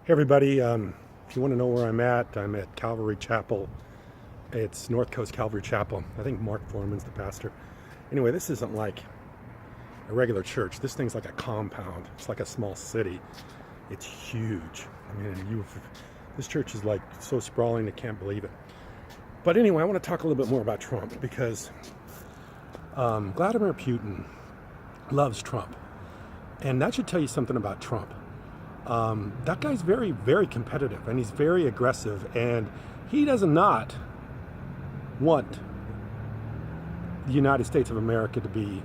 Hey everybody, if you want to know where I'm at Calvary Chapel. It's North Coast Calvary Chapel. I think Mark Foreman's the pastor. Anyway, this isn't like a regular church. This thing's like a compound. It's like a small city. It's huge. I mean, this church is like so sprawling, I can't believe it. But anyway, I want to talk a little bit more about Trump because Vladimir Putin loves Trump. And that should tell you something about Trump. That guy's very, very competitive and he's very aggressive, and he does not want the United States of America to be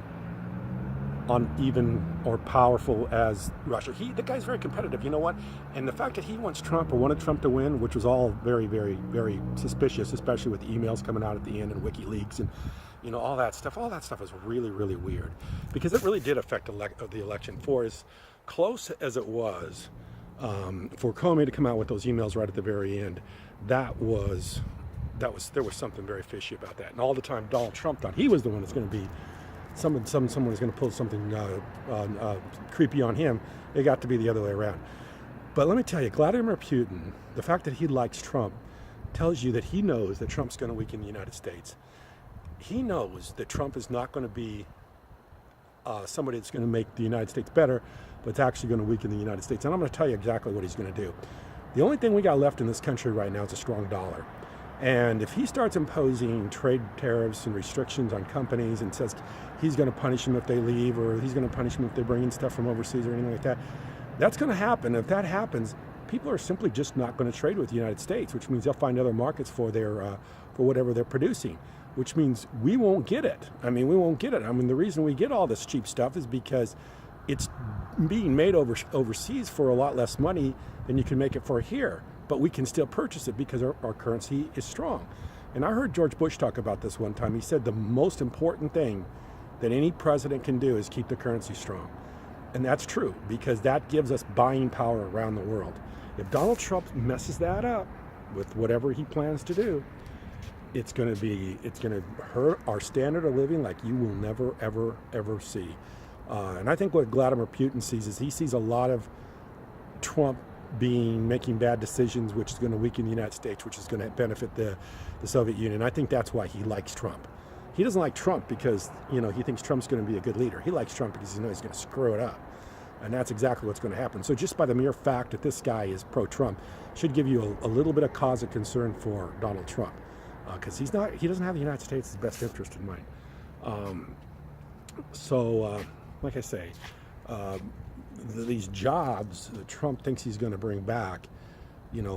on even or powerful as Russia. The guy's very competitive, you know what? And the fact that he wants Trump or wanted Trump to win, which was all very, very, very suspicious, especially with the emails coming out at the end and WikiLeaks and all that stuff is really, really weird, because it really did affect the election. For as close as it was, for Comey to come out with those emails right at the very end, there was something very fishy about that. And all the time Donald Trump thought he was the one that's going to be someone was going to pull something creepy on him. It got to be the other way around. But let me tell you, Vladimir Putin, the fact that he likes Trump tells you that he knows that Trump's going to weaken the United States. He knows that Trump is not going to be somebody that's going to make the United States better, but it's actually going to weaken the United States. And I'm going to tell you exactly what he's going to do. The only thing we got left in this country right now is a strong dollar. And if he starts imposing trade tariffs and restrictions on companies and says he's going to punish them if they leave, or he's going to punish them if they bring in stuff from overseas or anything like that, that's going to happen. If that happens, people are simply just not going to trade with the United States, which means they'll find other markets for whatever they're producing, which means we won't get it. We won't get it. The reason we get all this cheap stuff is because it's being made overseas for a lot less money than you can make it for here. But we can still purchase it because our currency is strong. And I heard George Bush talk about this one time. He said the most important thing that any president can do is keep the currency strong. And that's true, because that gives us buying power around the world. If Donald Trump messes that up with whatever he plans to do, it's going to hurt our standard of living like you will never, ever, ever see. And I think what Vladimir Putin sees is he sees a lot of Trump making bad decisions, which is going to weaken the United States, which is going to benefit the Soviet Union. I think that's why he likes Trump. He doesn't like Trump because he thinks Trump's going to be a good leader. He likes Trump because he knows he's going to screw it up. And that's exactly what's going to happen. So just by the mere fact that this guy is pro-Trump should give you a little bit of cause of concern for Donald Trump, because he doesn't have the United States' best interest in mind. Like I say, these jobs that Trump thinks he's going to bring back,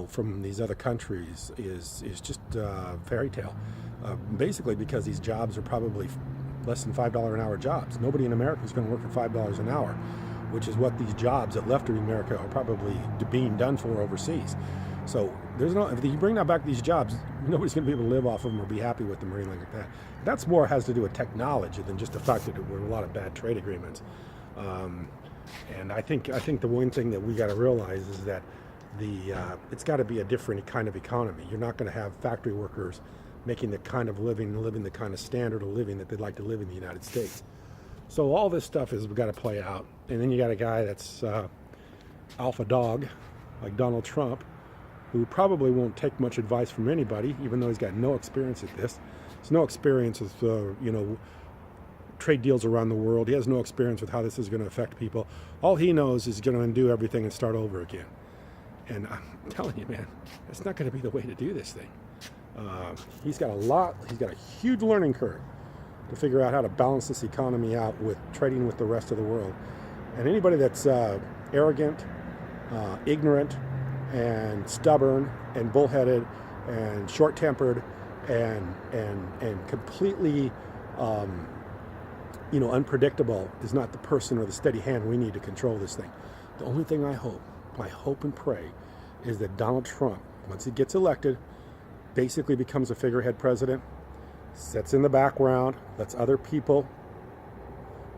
from these other countries is just fairy tale. Basically, because these jobs are probably less than $5 an hour jobs. Nobody in America is going to work for $5 an hour, which is what these jobs that left of America are probably being done for overseas. So if you bring back these jobs, nobody's going to be able to live off of them or be happy with them or anything like that. That's more has to do with technology than just the fact that there were a lot of bad trade agreements. And I think the one thing that we got to realize is that it's got to be a different kind of economy. You're not going to have factory workers making the kind of living the kind of standard of living that they'd like to live in the United States. So all this stuff we've got to play out. And then you got a guy that's alpha dog, like Donald Trump, who probably won't take much advice from anybody, even though he's got no experience at this. He's no experience with, trade deals around the world. He has no experience with how this is going to affect people. All he knows is he's going to undo everything and start over again. And I'm telling you, man, that's not going to be the way to do this thing. He's got a huge learning curve to figure out how to balance this economy out with trading with the rest of the world. And anybody that's arrogant, ignorant, and stubborn, and bullheaded, and short-tempered, and completely unpredictable is not the person or the steady hand we need to control this thing. The only thing I hope and pray is that Donald Trump, once he gets elected, basically becomes a figurehead president, sits in the background, lets other people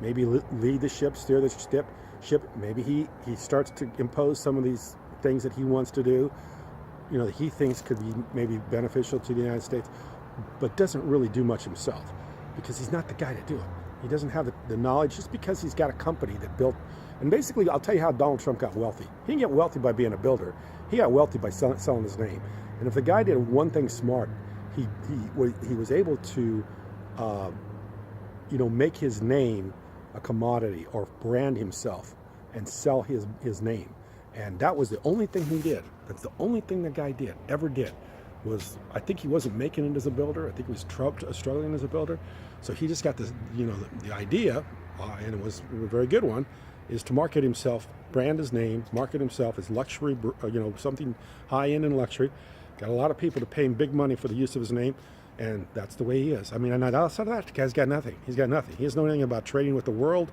maybe lead the ship, steer the ship. Maybe he starts to impose some of these things that he wants to do, that he thinks could be maybe beneficial to the United States, but doesn't really do much himself because he's not the guy to do it. He doesn't have the knowledge. Just because he's got a company that built And basically, I'll tell you how Donald Trump got wealthy. He didn't get wealthy by being a builder. He got wealthy by selling his name. And if the guy did one thing smart, he was able to, make his name a commodity or brand himself and sell his name. And that was the only thing he did. That's the only thing the guy ever did. I think he wasn't making it as a builder. I think he was struggling as a builder. So he just got this, the idea, and it was a very good one, is to market himself, brand his name, market himself as luxury, something high-end in luxury. Got a lot of people to pay him big money for the use of his name, and that's the way he is. I mean, and outside of that, the guy's got nothing. He's got nothing. He doesn't know anything about trading with the world.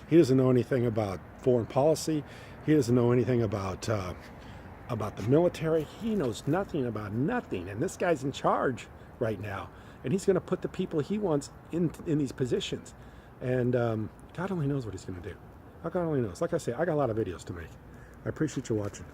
He doesn't know anything about foreign policy. He doesn't know anything about the military. He knows nothing about nothing, and this guy's in charge right now, and he's going to put the people he wants in these positions, and God only knows what he's going to do. God only knows. Like I say, I got a lot of videos to make. I appreciate you watching.